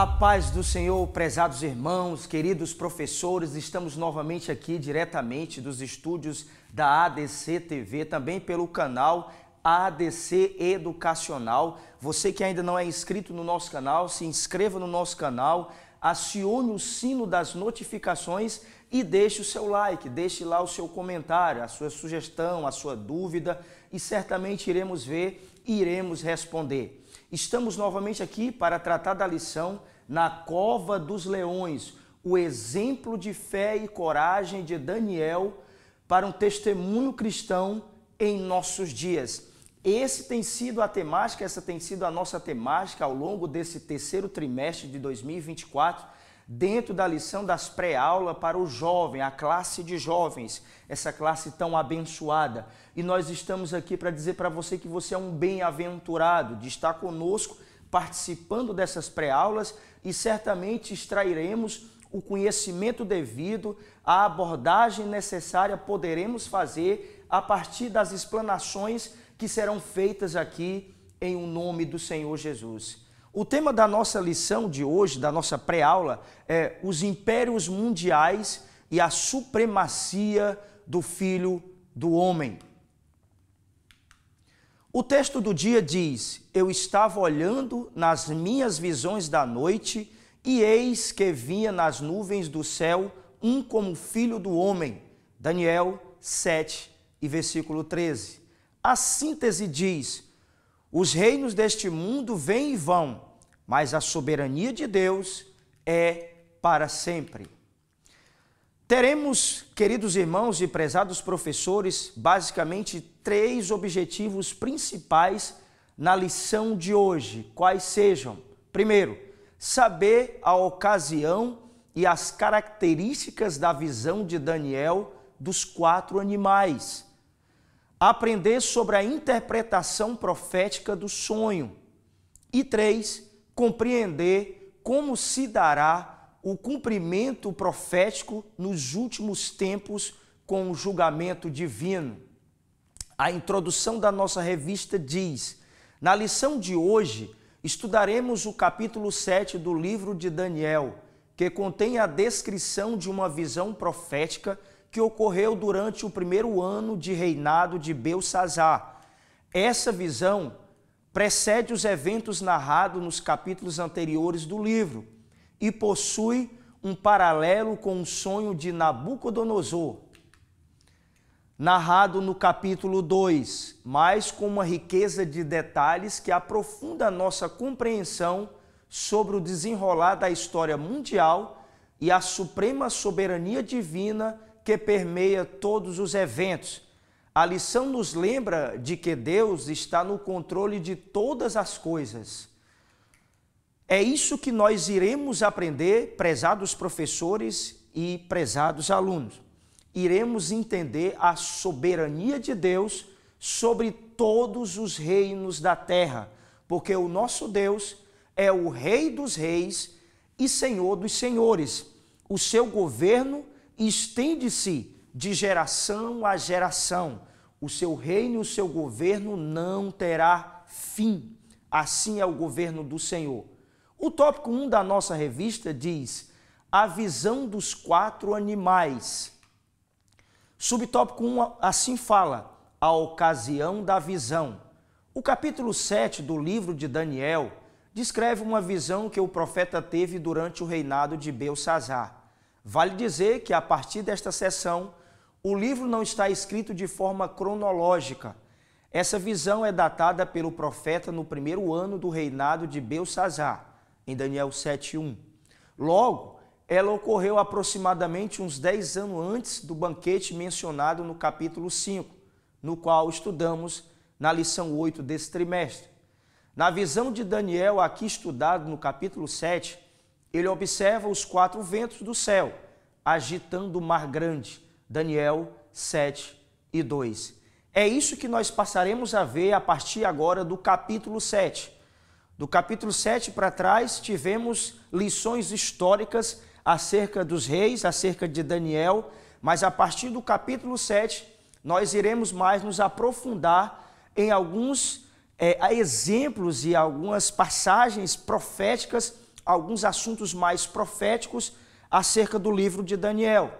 A paz do Senhor, prezados irmãos, queridos professores, estamos novamente aqui diretamente dos estúdios da ADC TV, também pelo canal ADC Educacional. Você que ainda não é inscrito no nosso canal, se inscreva no nosso canal, acione o sino das notificações e deixe o seu like, deixe lá o seu comentário, a sua sugestão, a sua dúvida e certamente iremos ver e iremos responder. Estamos novamente aqui para tratar da lição Na Cova dos Leões, o exemplo de fé e coragem de Daniel para um testemunho cristão em nossos dias. Essa tem sido a nossa temática ao longo desse terceiro trimestre de 2024, dentro da lição das pré-aulas para o jovem, a classe de jovens, essa classe tão abençoada. E nós estamos aqui para dizer para você que você é um bem-aventurado de estar conosco, participando dessas pré-aulas e certamente extrairemos o conhecimento devido, a abordagem necessária poderemos fazer a partir das explanações que serão feitas aqui em o nome do Senhor Jesus. O tema da nossa lição de hoje, da nossa pré-aula, é os impérios mundiais e a supremacia do Filho do Homem. O texto do dia diz: Eu estava olhando nas minhas visões da noite, e eis que vinha nas nuvens do céu um como filho do homem. Daniel 7 e versículo 13. A síntese diz: os reinos deste mundo vêm e vão, mas a soberania de Deus é para sempre. Teremos, queridos irmãos e prezados professores, basicamente três objetivos principais na lição de hoje. Quais sejam? Primeiro, saber a ocasião e as características da visão de Daniel dos 4 animais. Aprender sobre a interpretação profética do sonho. E 3, compreender como se dará o cumprimento profético nos últimos tempos com o julgamento divino. A introdução da nossa revista diz: na lição de hoje, estudaremos o capítulo 7 do livro de Daniel, que contém a descrição de uma visão profética que ocorreu durante o primeiro ano de reinado de Belsassar. Essa visão precede os eventos narrados nos capítulos anteriores do livro e possui um paralelo com o sonho de Nabucodonosor, narrado no capítulo 2, mas com uma riqueza de detalhes que aprofunda a nossa compreensão sobre o desenrolar da história mundial e a suprema soberania divina que permeia todos os eventos. A lição nos lembra de que Deus está no controle de todas as coisas. É isso que nós iremos aprender, prezados professores e prezados alunos. Iremos entender a soberania de Deus sobre todos os reinos da terra, porque o nosso Deus é o Rei dos reis e Senhor dos senhores. O seu governo estende-se de geração a geração. O seu reino e o seu governo não terá fim. Assim é o governo do Senhor. O tópico 1 da nossa revista diz: a visão dos 4 animais. Subtópico 1 assim fala: a ocasião da visão. O capítulo 7 do livro de Daniel descreve uma visão que o profeta teve durante o reinado de Belsassar. Vale dizer que a partir desta seção, o livro não está escrito de forma cronológica. Essa visão é datada pelo profeta no primeiro ano do reinado de Belsassar, em Daniel 7:1. Logo, ela ocorreu aproximadamente uns 10 anos antes do banquete mencionado no capítulo 5, no qual estudamos na lição 8 desse trimestre. Na visão de Daniel, aqui estudado no capítulo 7, ele observa os 4 ventos do céu, agitando o mar grande. Daniel 7:2. É isso que nós passaremos a ver a partir agora do capítulo 7. Do capítulo 7 para trás, tivemos lições históricas acerca dos reis, acerca de Daniel, mas a partir do capítulo 7, nós iremos mais nos aprofundar em alguns exemplos e algumas passagens proféticas alguns assuntos mais proféticos acerca do livro de Daniel.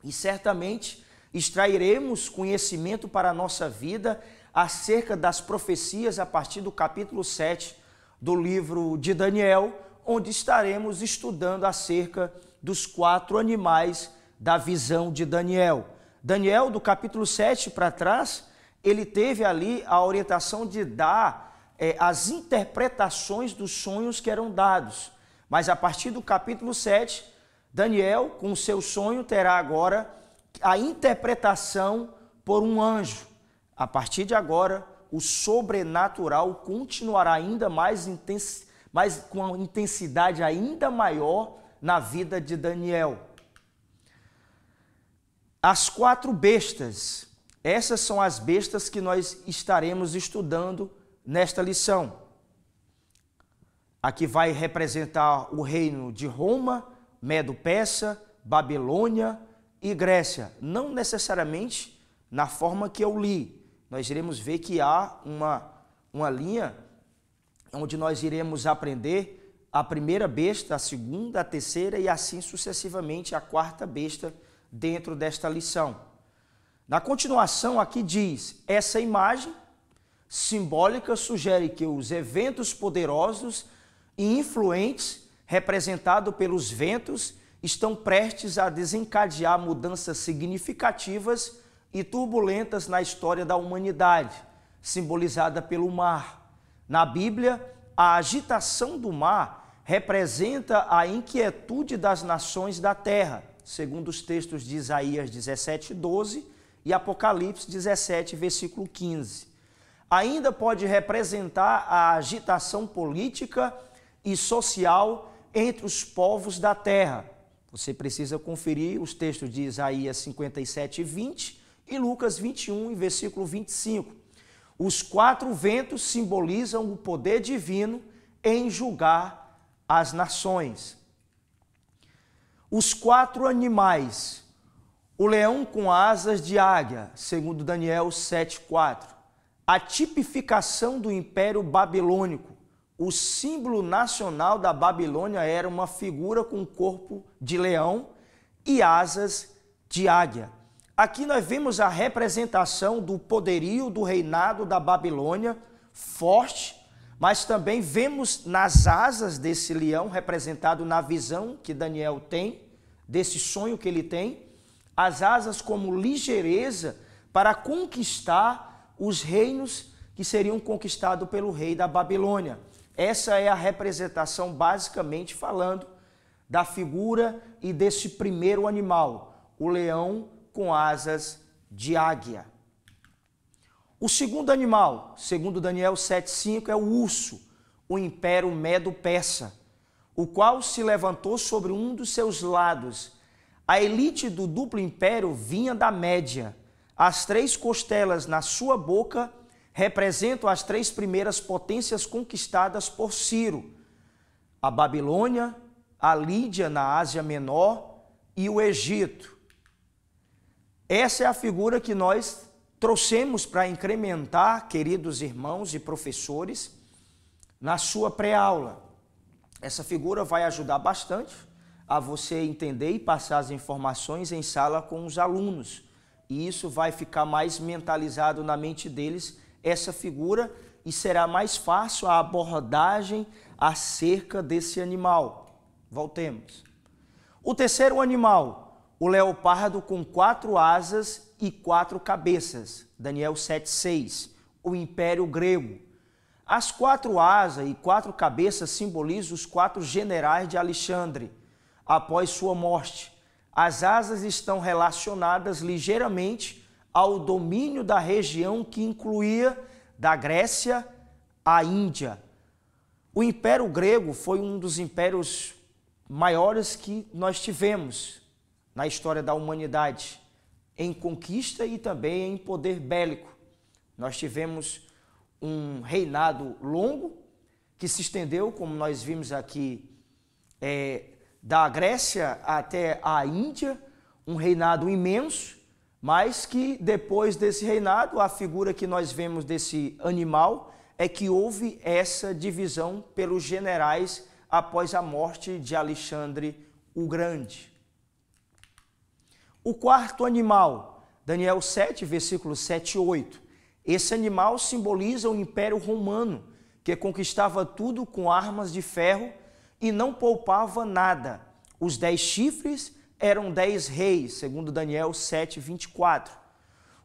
E certamente extrairemos conhecimento para a nossa vida acerca das profecias a partir do capítulo 7 do livro de Daniel, onde estaremos estudando acerca dos 4 animais da visão de Daniel. Daniel, do capítulo 7 para trás, ele teve ali a orientação de dar as interpretações dos sonhos que eram dados. Mas a partir do capítulo 7, Daniel, com o seu sonho, terá agora a interpretação por um anjo. A partir de agora, o sobrenatural continuará ainda mais com uma intensidade ainda maior na vida de Daniel. As 4 bestas, essas são as bestas que nós estaremos estudando nesta lição. Aqui vai representar o reino de Roma, Medo-Persa, Babilônia e Grécia. Não necessariamente na forma que eu li. Nós iremos ver que há uma linha onde nós iremos aprender a primeira besta, a segunda, a terceira e assim sucessivamente a 4ª besta dentro desta lição. Na continuação aqui diz, essa imagem simbólica sugere que os eventos poderosos e influentes representados pelos ventos estão prestes a desencadear mudanças significativas e turbulentas na história da humanidade, simbolizada pelo mar. Na Bíblia, a agitação do mar representa a inquietude das nações da terra, segundo os textos de Isaías 17:12 e Apocalipse 17, versículo 15. Ainda pode representar a agitação política e social entre os povos da terra. Você precisa conferir os textos de Isaías 57:20 e Lucas 21, versículo 25. Os 4 ventos simbolizam o poder divino em julgar as nações. Os 4 animais, o leão com asas de águia, segundo Daniel 7:4. A tipificação do Império Babilônico. O símbolo nacional da Babilônia era uma figura com corpo de leão e asas de águia. Aqui nós vemos a representação do poderio do reinado da Babilônia, forte, mas também vemos nas asas desse leão, representado na visão que Daniel tem, desse sonho que ele tem, as asas como ligeireza para conquistar os reinos que seriam conquistados pelo rei da Babilônia. Essa é a representação, basicamente falando, da figura e desse primeiro animal, o leão com asas de águia. O segundo animal, segundo Daniel 7:5, é o urso, o império Medo-Persa, o qual se levantou sobre um dos seus lados. A elite do duplo império vinha da Média. As 3 costelas na sua boca representam as 3 primeiras potências conquistadas por Ciro: a Babilônia, a Lídia na Ásia Menor e o Egito. Essa é a figura que nós trouxemos para incrementar, queridos irmãos e professores, na sua pré-aula. Essa figura vai ajudar bastante a você entender e passar as informações em sala com os alunos. E isso vai ficar mais mentalizado na mente deles, essa figura, e será mais fácil a abordagem acerca desse animal. Voltemos. O terceiro animal, o leopardo com 4 asas e 4 cabeças, Daniel 7:6, o Império Grego. As 4 asas e 4 cabeças simbolizam os 4 generais de Alexandre, após sua morte. As asas estão relacionadas ligeiramente ao domínio da região que incluía da Grécia à Índia. O Império Grego foi um dos impérios maiores que nós tivemos na história da humanidade, em conquista e também em poder bélico. Nós tivemos um reinado longo, que se estendeu, como nós vimos aqui, da Grécia até a Índia, um reinado imenso, mas que depois desse reinado, a figura que nós vemos desse animal é que houve essa divisão pelos generais após a morte de Alexandre o Grande. O quarto animal, Daniel 7, versículos 7 e 8. Esse animal simboliza o Império Romano, que conquistava tudo com armas de ferro e não poupava nada. Os 10 chifres eram 10 reis, segundo Daniel 7, 24.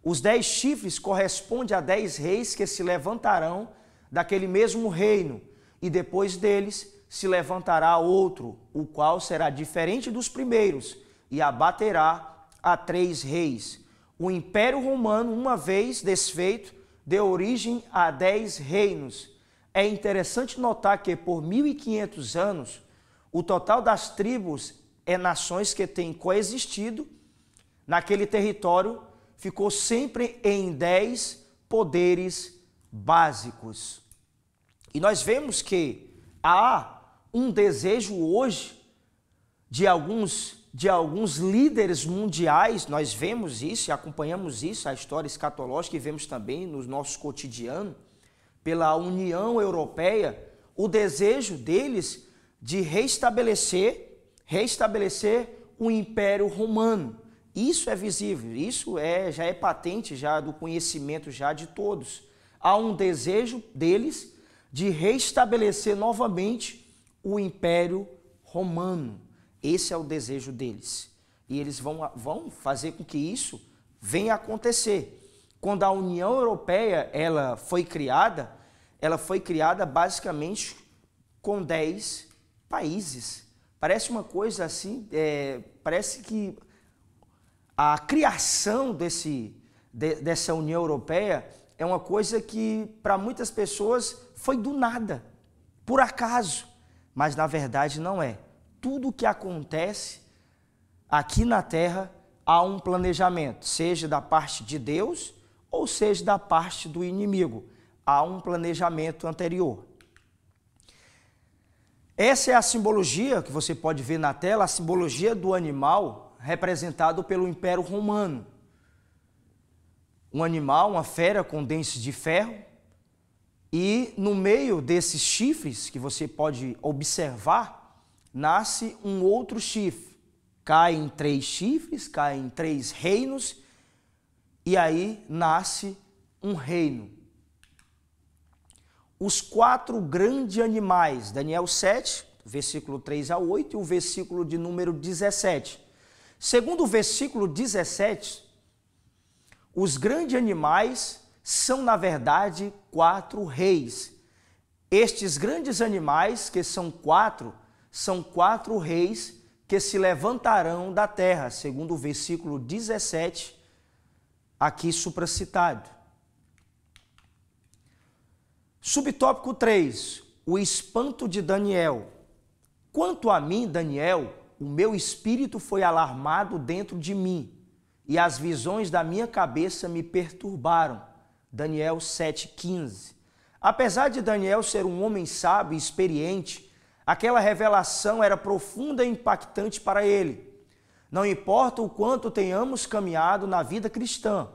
Os 10 chifres correspondem a 10 reis que se levantarão daquele mesmo reino, e depois deles se levantará outro, o qual será diferente dos primeiros, e abaterá a 3 reis. O Império Romano, uma vez desfeito, deu origem a 10 reinos. É interessante notar que por 1.500 anos, o total das tribos e nações que têm coexistido naquele território ficou sempre em 10 poderes básicos. E nós vemos que há um desejo hoje de alguns líderes mundiais, nós vemos isso e acompanhamos isso, a história escatológica, e vemos também no nosso cotidiano, pela União Europeia, o desejo deles de restabelecer o Império Romano. Isso é visível, isso já é patente já do conhecimento já de todos. Há um desejo deles de restabelecer novamente o Império Romano. Esse é o desejo deles. E eles vão fazer com que isso venha a acontecer. Quando a União Europeia ela foi criada basicamente com 10 países. Parece uma coisa assim, parece que a criação dessa União Europeia é uma coisa que para muitas pessoas foi do nada, por acaso, mas na verdade não é. Tudo o que acontece aqui na Terra há um planejamento, seja da parte de Deus ou seja da parte do inimigo. Há um planejamento anterior. Essa é a simbologia que você pode ver na tela, a simbologia do animal representado pelo Império Romano. Um animal, uma fera com dentes de ferro, e no meio desses chifres que você pode observar, nasce um outro chifre. Caem 3 chifres, caem 3 reinos, e aí nasce um reino. Os 4 grandes animais, Daniel 7, versículo 3 a 8, e o versículo de número 17. Segundo o versículo 17, os grandes animais são, na verdade, 4 reis. Estes grandes animais, que são 4 reis que se levantarão da terra, segundo o versículo 17, aqui supracitado. Subtópico 3, o espanto de Daniel. Quanto a mim, Daniel, o meu espírito foi alarmado dentro de mim, e as visões da minha cabeça me perturbaram. Daniel 7,15. Apesar de Daniel ser um homem sábio e experiente, aquela revelação era profunda e impactante para ele. Não importa o quanto tenhamos caminhado na vida cristã,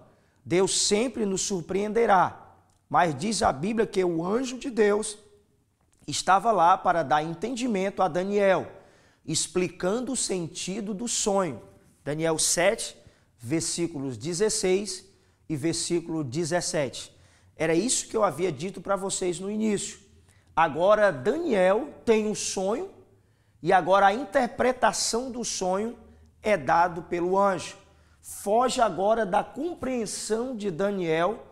Deus sempre nos surpreenderá. Mas diz a Bíblia que o anjo de Deus estava lá para dar entendimento a Daniel, explicando o sentido do sonho. Daniel 7, versículos 16 e versículo 17. Era isso que eu havia dito para vocês no início. Agora Daniel tem um sonho e agora a interpretação do sonho é dado pelo anjo. Foge agora da compreensão de Daniel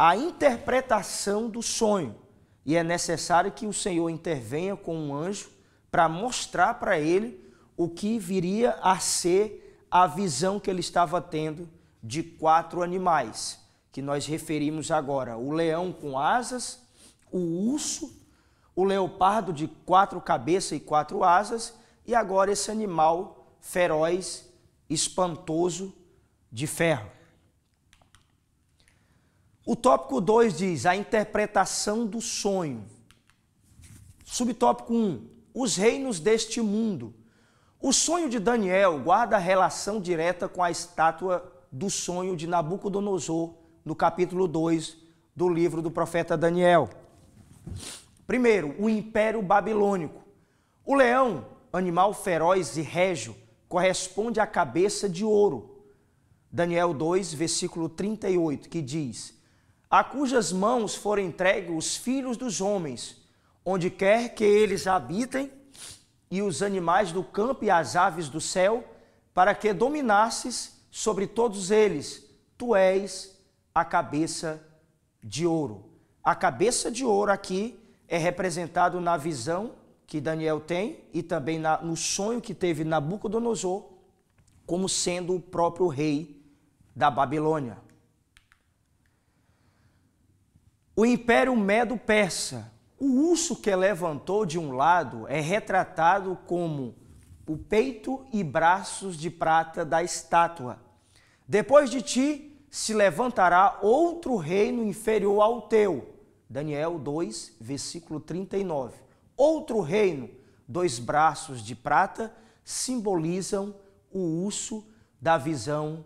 a interpretação do sonho, e é necessário que o Senhor intervenha com um anjo para mostrar para ele o que viria a ser a visão que ele estava tendo de 4 animais, que nós referimos agora: o leão com asas, o urso, o leopardo de 4 cabeças e 4 asas, e agora esse animal feroz, espantoso, de ferro. O tópico 2 diz a interpretação do sonho. Subtópico 1, os reinos deste mundo. O sonho de Daniel guarda relação direta com a estátua do sonho de Nabucodonosor, no capítulo 2 do livro do profeta Daniel. Primeiro, o Império Babilônico. O leão, animal feroz e régio, corresponde à cabeça de ouro. Daniel 2, versículo 38, que diz: a cujas mãos forem entregues os filhos dos homens, onde quer que eles habitem, e os animais do campo e as aves do céu, para que dominasses sobre todos eles. Tu és a cabeça de ouro. A cabeça de ouro aqui é representado na visão que Daniel tem e também no sonho que teve Nabucodonosor, como sendo o próprio rei da Babilônia. O Império Medo-Persa. O urso que levantou de um lado é retratado como o peito e braços de prata da estátua. Depois de ti se levantará outro reino inferior ao teu. Daniel 2, versículo 39. Outro reino, 2 braços de prata, simbolizam o urso da visão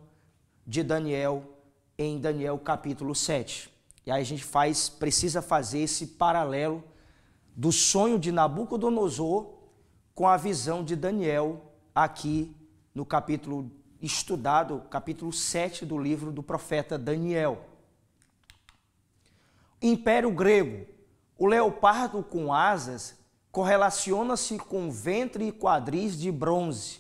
de Daniel em Daniel capítulo 7. E aí a gente precisa fazer esse paralelo do sonho de Nabucodonosor com a visão de Daniel aqui no capítulo estudado, capítulo 7 do livro do profeta Daniel. Império Grego. O leopardo com asas correlaciona-se com ventre e quadris de bronze.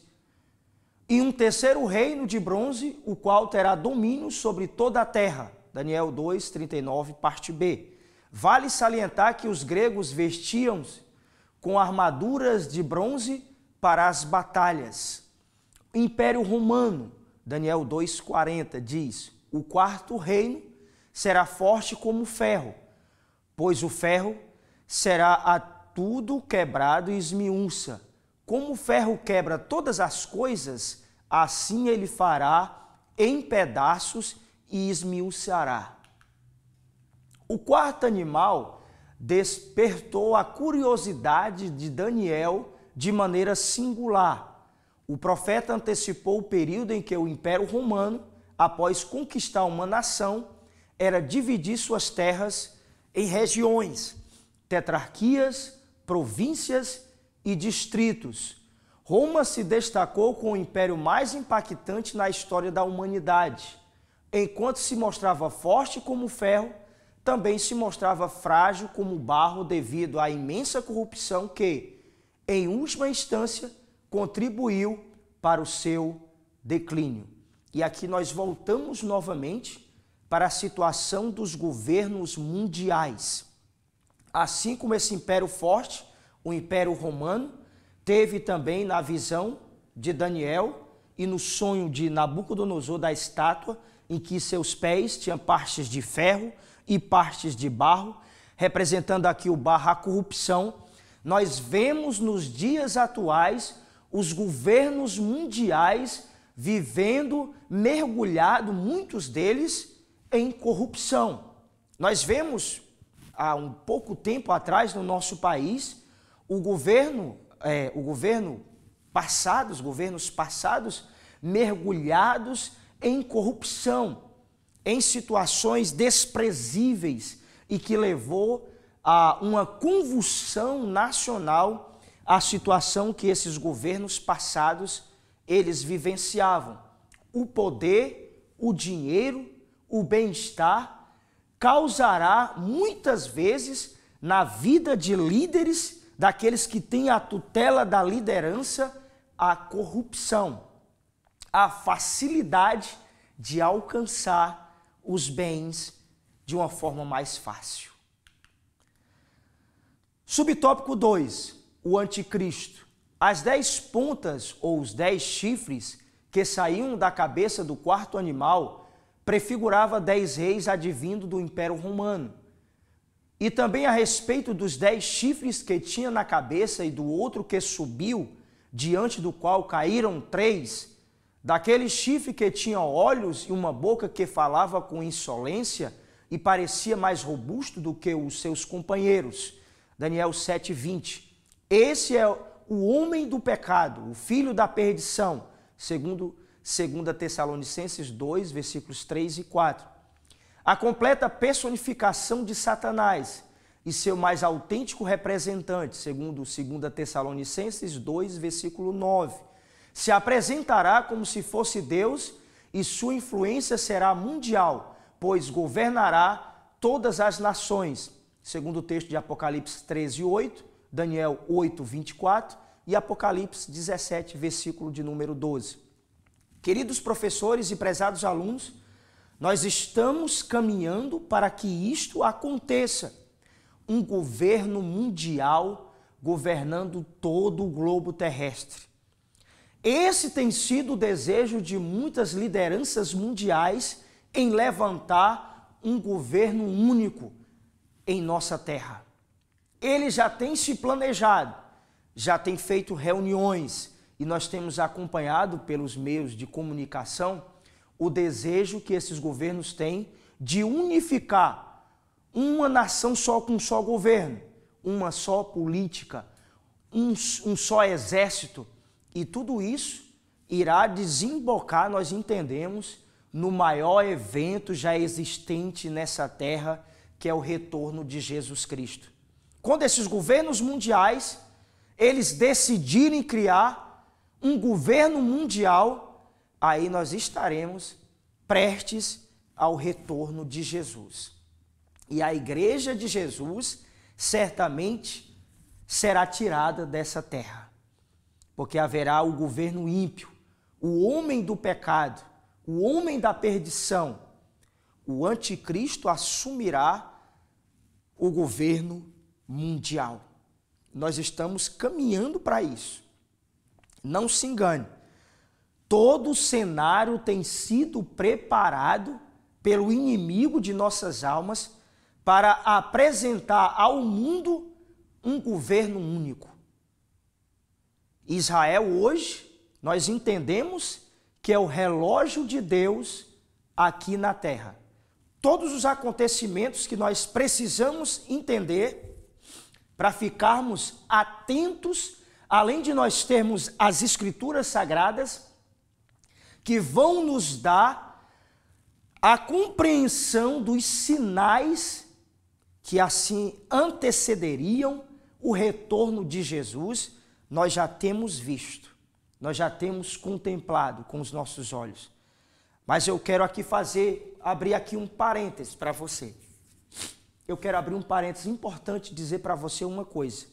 E um terceiro reino de bronze, o qual terá domínio sobre toda a terra. Daniel 2, 39, parte B. Vale salientar que os gregos vestiam-se com armaduras de bronze para as batalhas. Império Romano, Daniel 2, 40, diz: o quarto reino será forte como o ferro, pois o ferro será a tudo quebrado e esmiuça. Como o ferro quebra todas as coisas, assim ele fará em pedaços e esmiuçará. O quarto animal despertou a curiosidade de Daniel de maneira singular. O profeta antecipou o período em que o Império Romano, após conquistar uma nação, era dividir suas terras em regiões, tetrarquias, províncias e distritos. Roma se destacou como o império mais impactante na história da humanidade. Enquanto se mostrava forte como o ferro, também se mostrava frágil como o barro devido à imensa corrupção que, em última instância, contribuiu para o seu declínio. E aqui nós voltamos novamente para a situação dos governos mundiais. Assim como esse império forte, o Império Romano, teve também na visão de Daniel e no sonho de Nabucodonosor da estátua, em que seus pés tinham partes de ferro e partes de barro, representando aqui o barro, a corrupção. Nós vemos nos dias atuais os governos mundiais vivendo mergulhado, muitos deles, em corrupção. Nós vemos há um pouco tempo atrás no nosso país os governos passados mergulhados em corrupção, em situações desprezíveis e que levou a uma convulsão nacional a situação que esses governos passados eles vivenciavam. O poder, o dinheiro, o bem-estar causará muitas vezes na vida de líderes, daqueles que têm a tutela da liderança, a corrupção, a facilidade de alcançar os bens de uma forma mais fácil. Subtópico 2, o anticristo. As 10 pontas ou os 10 chifres que saíam da cabeça do quarto animal prefigurava 10 reis advindo do Império Romano. E também a respeito dos 10 chifres que tinha na cabeça e do outro que subiu, diante do qual caíram 3, daquele chifre que tinha olhos e uma boca que falava com insolência e parecia mais robusto do que os seus companheiros. Daniel 7:20. Esse é o homem do pecado, o filho da perdição, segundo 2 Tessalonicenses 2, versículos 3 e 4. A completa personificação de Satanás. e seu mais autêntico representante, segundo 2 Tessalonicenses 2, versículo 9. Se apresentará como se fosse Deus e sua influência será mundial, pois governará todas as nações, segundo o texto de Apocalipse 13, 8, Daniel 8, 24 e Apocalipse 17, versículo de número 12. Queridos professores e prezados alunos, nós estamos caminhando para que isto aconteça. Um governo mundial governando todo o globo terrestre. Esse tem sido o desejo de muitas lideranças mundiais em levantar um governo único em nossa terra. Eles já têm se planejado, já têm feito reuniões e nós temos acompanhado pelos meios de comunicação o desejo que esses governos têm de unificar uma nação só com um só governo, uma só política, um só exército. E tudo isso irá desembocar, nós entendemos, no maior evento já existente nessa terra, que é o retorno de Jesus Cristo. Quando esses governos mundiais, eles decidirem criar um governo mundial, aí nós estaremos prestes ao retorno de Jesus. E a igreja de Jesus certamente será tirada dessa terra, porque haverá o governo ímpio, o homem do pecado, o homem da perdição. O anticristo assumirá o governo mundial. Nós estamos caminhando para isso. Não se engane, todo o cenário tem sido preparado pelo inimigo de nossas almas para apresentar ao mundo um governo único. Israel hoje, nós entendemos que é o relógio de Deus aqui na terra. Todos os acontecimentos que nós precisamos entender para ficarmos atentos, além de nós termos as Escrituras Sagradas, que vão nos dar a compreensão dos sinais que assim antecederiam o retorno de Jesus, nós já temos visto, nós já temos contemplado com os nossos olhos. Mas eu quero aqui abrir aqui um parêntese para você. Eu quero abrir um parêntese importante, dizer para você uma coisa.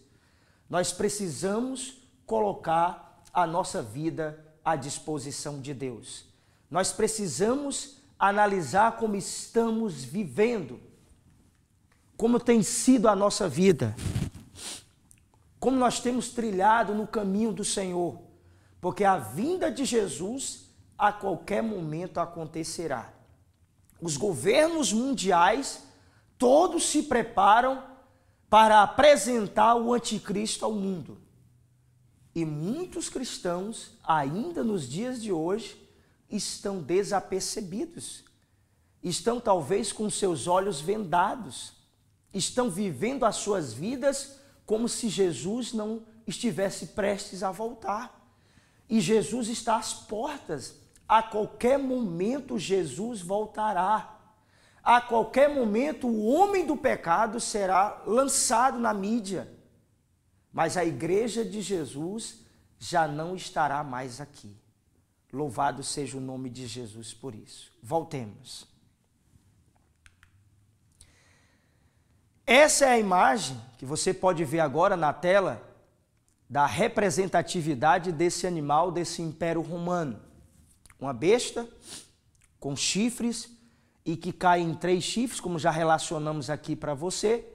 Nós precisamos colocar a nossa vida à disposição de Deus. Nós precisamos analisar como estamos vivendo, como tem sido a nossa vida, como nós temos trilhado no caminho do Senhor, porque a vinda de Jesus a qualquer momento acontecerá. Os governos mundiais todos se preparam para apresentar o anticristo ao mundo. E muitos cristãos, ainda nos dias de hoje, estão desapercebidos, estão talvez com seus olhos vendados, estão vivendo as suas vidas como se Jesus não estivesse prestes a voltar. E Jesus está às portas. A qualquer momento Jesus voltará. A qualquer momento o homem do pecado será lançado na mídia. Mas a igreja de Jesus já não estará mais aqui. Louvado seja o nome de Jesus por isso. Voltemos. Essa é a imagem que você pode ver agora na tela da representatividade desse animal, desse império romano. Uma besta com chifres e que cai em 3 chifres, como já relacionamos aqui para você,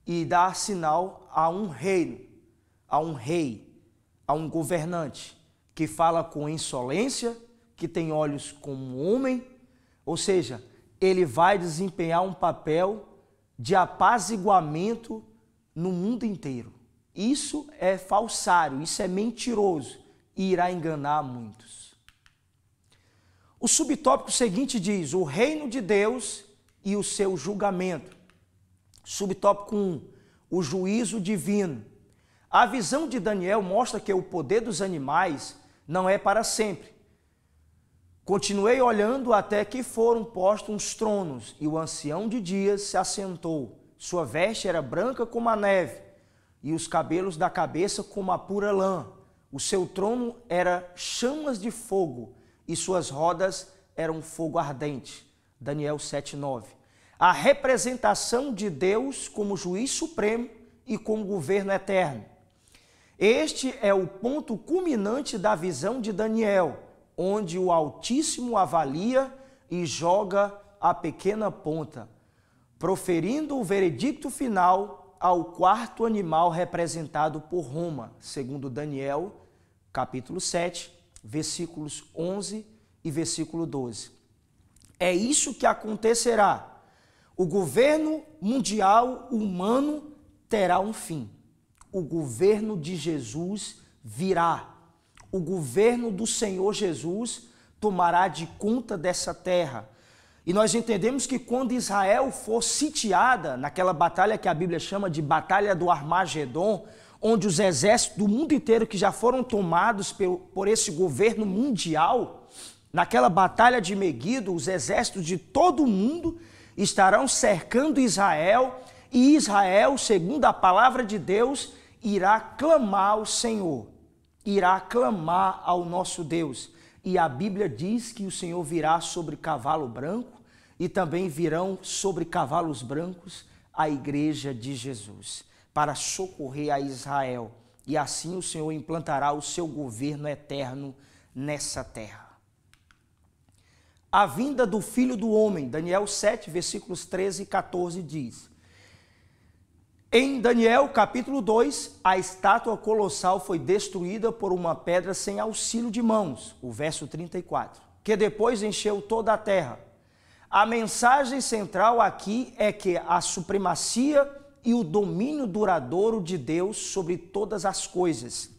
e dá sinal a um reino, a um rei, a um governante, que fala com insolência, que tem olhos como um homem, ou seja, ele vai desempenhar um papel de apaziguamento no mundo inteiro. Isso é falsário, isso é mentiroso e irá enganar muitos. O subtópico seguinte diz: o reino de Deus e o seu julgamento. Subtópico 1, o juízo divino. A visão de Daniel mostra que o poder dos animais não é para sempre. Continuei olhando até que foram postos uns tronos, e o ancião de dias se assentou Sua veste era branca como a neve, e os cabelos da cabeça como a pura lã. O seu trono era chamas de fogo, e suas rodas eram fogo ardente. Daniel 7:9. A representação de Deus como juiz supremo e como governo eterno. Este é o ponto culminante da visão de Daniel, onde o Altíssimo avalia e joga a pequena ponta, proferindo o veredicto final ao quarto animal representado por Roma, segundo Daniel, capítulo 7, versículos 11 e versículo 12. É isso que acontecerá. O governo mundial humano terá um fim. O governo de Jesus virá. O governo do Senhor Jesus tomará de conta dessa terra. E nós entendemos que quando Israel for sitiada, naquela batalha que a Bíblia chama de Batalha do Armagedon, onde os exércitos do mundo inteiro que já foram tomados por esse governo mundial, naquela batalha de Meguido, os exércitos de todo o mundo estarão cercando Israel, e Israel, segundo a palavra de Deus, irá clamar ao Senhor, irá clamar ao nosso Deus. E a Bíblia diz que o Senhor virá sobre cavalo branco, e também virão sobre cavalos brancos a igreja de Jesus, para socorrer a Israel. E assim o Senhor implantará o seu governo eterno nessa terra. A vinda do Filho do Homem, Daniel 7, versículos 13 e 14 diz: em Daniel capítulo 2, a estátua colossal foi destruída por uma pedra sem auxílio de mãos, o verso 34, que depois encheu toda a terra. A mensagem central aqui é que a supremacia e o domínio duradouro de Deus sobre todas as coisas.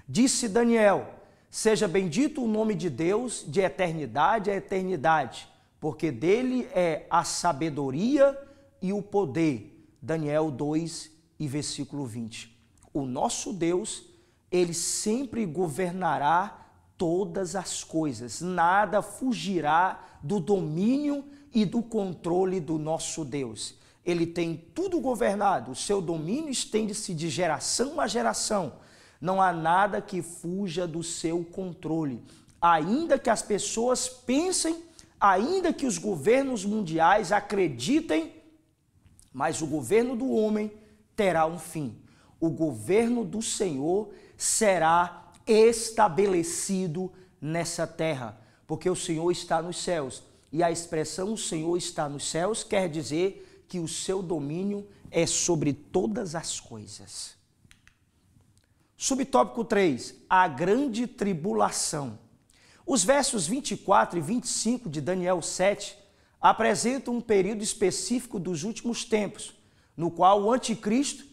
Disse Daniel: seja bendito o nome de Deus de eternidade a eternidade, porque dele é a sabedoria e o poder. Daniel 2 e versículo 20. O nosso Deus, ele sempre governará todas as coisas. Nada fugirá do domínio e do controle do nosso Deus. Ele tem tudo governado. O seu domínio estende-se de geração a geração. Não há nada que fuja do seu controle. Ainda que as pessoas pensem, ainda que os governos mundiais acreditem, mas o governo do homem terá um fim. O governo do Senhor será estabelecido nessa terra, porque o Senhor está nos céus. E a expressão "o Senhor está nos céus" quer dizer que o seu domínio é sobre todas as coisas. Subtópico 3, a grande tribulação. Os versos 24 e 25 de Daniel 7 apresentam um período específico dos últimos tempos, no qual o anticristo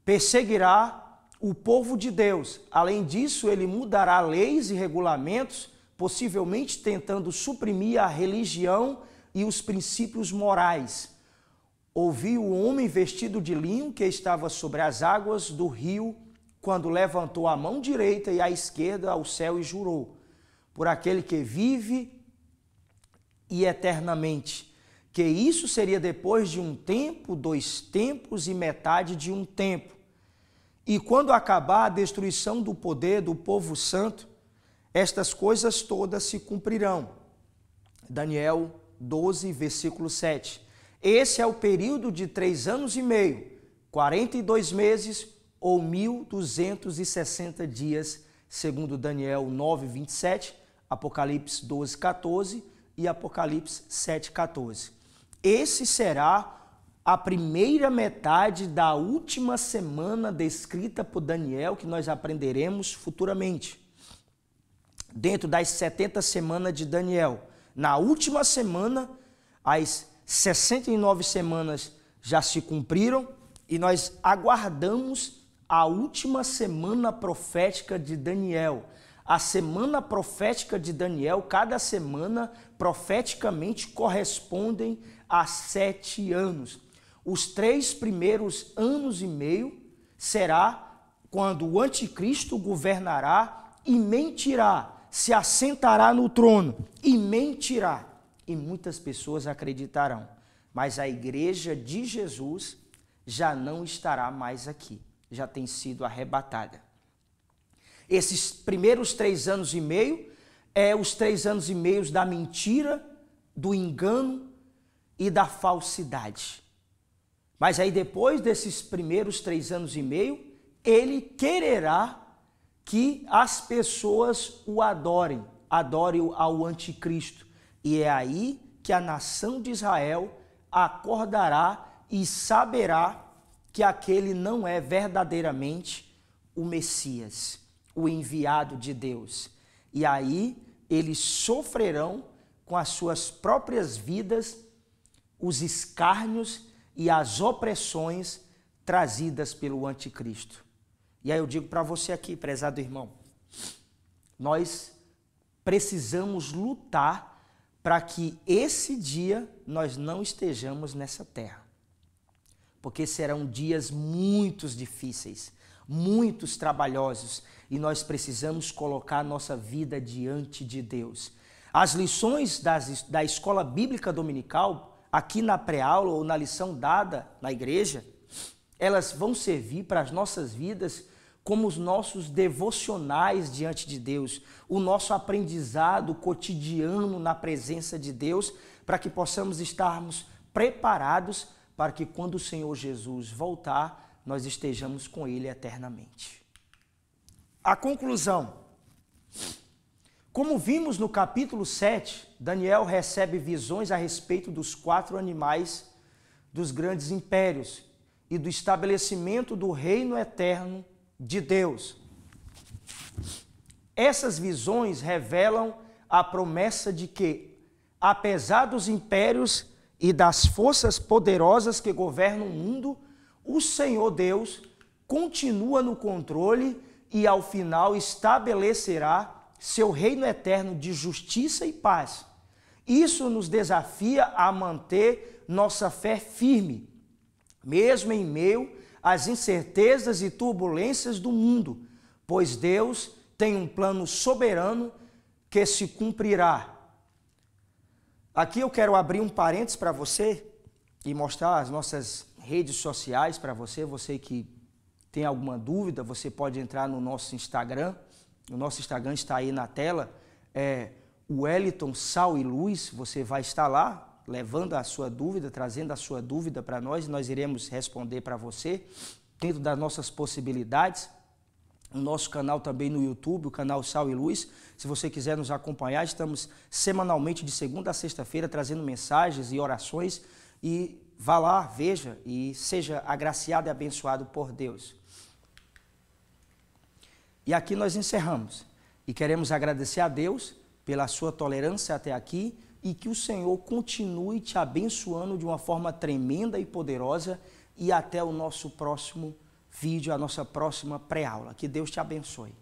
perseguirá o povo de Deus. Além disso, ele mudará leis e regulamentos, possivelmente tentando suprimir a religião e os princípios morais. Ouvi o homem vestido de linho que estava sobre as águas do rio, quando levantou a mão direita e a esquerda ao céu e jurou: por aquele que vive e eternamente, que isso seria depois de um tempo, 2 tempos e metade de um tempo. E quando acabar a destruição do poder do povo santo, estas coisas todas se cumprirão. Daniel 12, versículo 7. Esse é o período de 3 anos e meio, 42 meses ou 1.260 dias, segundo Daniel 9, 27, Apocalipse 12, 14 e Apocalipse 7, 14. Esse será a primeira metade da última semana descrita por Daniel, que nós aprenderemos futuramente, dentro das 70 semanas de Daniel. Na última semana, as 69 semanas já se cumpriram e nós aguardamos a última semana profética de Daniel. A semana profética de Daniel, cada semana profeticamente correspondem a 7 anos. Os 3 primeiros anos e meio será quando o anticristo governará e mentirá, se assentará no trono e mentirá. E muitas pessoas acreditarão. mas a igreja de Jesus já não estará mais aqui, já tem sido arrebatada. Esses primeiros 3 anos e meio os 3 anos e meio da mentira, do engano e da falsidade. Mas aí depois desses primeiros 3 anos e meio, ele quererá que as pessoas o adorem ao anticristo. E é aí que a nação de Israel acordará e saberá que aquele não é verdadeiramente o Messias, o enviado de Deus. E aí eles sofrerão com as suas próprias vidas os escárnios e as opressões trazidas pelo anticristo. E aí eu digo para você aqui, prezado irmão, nós precisamos lutar para que esse dia nós não estejamos nessa terra. Porque serão dias muito difíceis, muitos trabalhosos, e nós precisamos colocar nossa vida diante de Deus. As lições da escola bíblica dominical, aqui na pré-aula ou na lição dada na igreja, elas vão servir para as nossas vidas como os nossos devocionais diante de Deus, o nosso aprendizado cotidiano na presença de Deus, para que possamos estarmos preparados para que quando o Senhor Jesus voltar, nós estejamos com Ele eternamente. A conclusão. Como vimos no capítulo 7, Daniel recebe visões a respeito dos 4 animais dos grandes impérios e do estabelecimento do reino eterno de Deus. Essas visões revelam a promessa de que, apesar dos impérios e das forças poderosas que governam o mundo, o Senhor Deus continua no controle e ao final estabelecerá seu reino eterno de justiça e paz. Isso nos desafia a manter nossa fé firme, mesmo em meio às incertezas e turbulências do mundo, pois Deus tem um plano soberano que se cumprirá. Aqui eu quero abrir um parênteses para você e mostrar as nossas redes sociais para você. Você que tem alguma dúvida, você pode entrar no nosso Instagram. O nosso Instagram está aí na tela, o Wellington Sal e Luz. Você vai estar lá levando a sua dúvida, trazendo a sua dúvida para nós, e nós iremos responder para você dentro das nossas possibilidades. O nosso canal também no YouTube, o canal Sal e Luz. Se você quiser nos acompanhar, estamos semanalmente de segunda a sexta-feira trazendo mensagens e orações, e vá lá, veja e seja agraciado e abençoado por Deus. E aqui nós encerramos e queremos agradecer a Deus pela sua tolerância até aqui e que o Senhor continue te abençoando de uma forma tremenda e poderosa, e até o nosso próximo vídeo, a nossa próxima pré-aula. Que Deus te abençoe.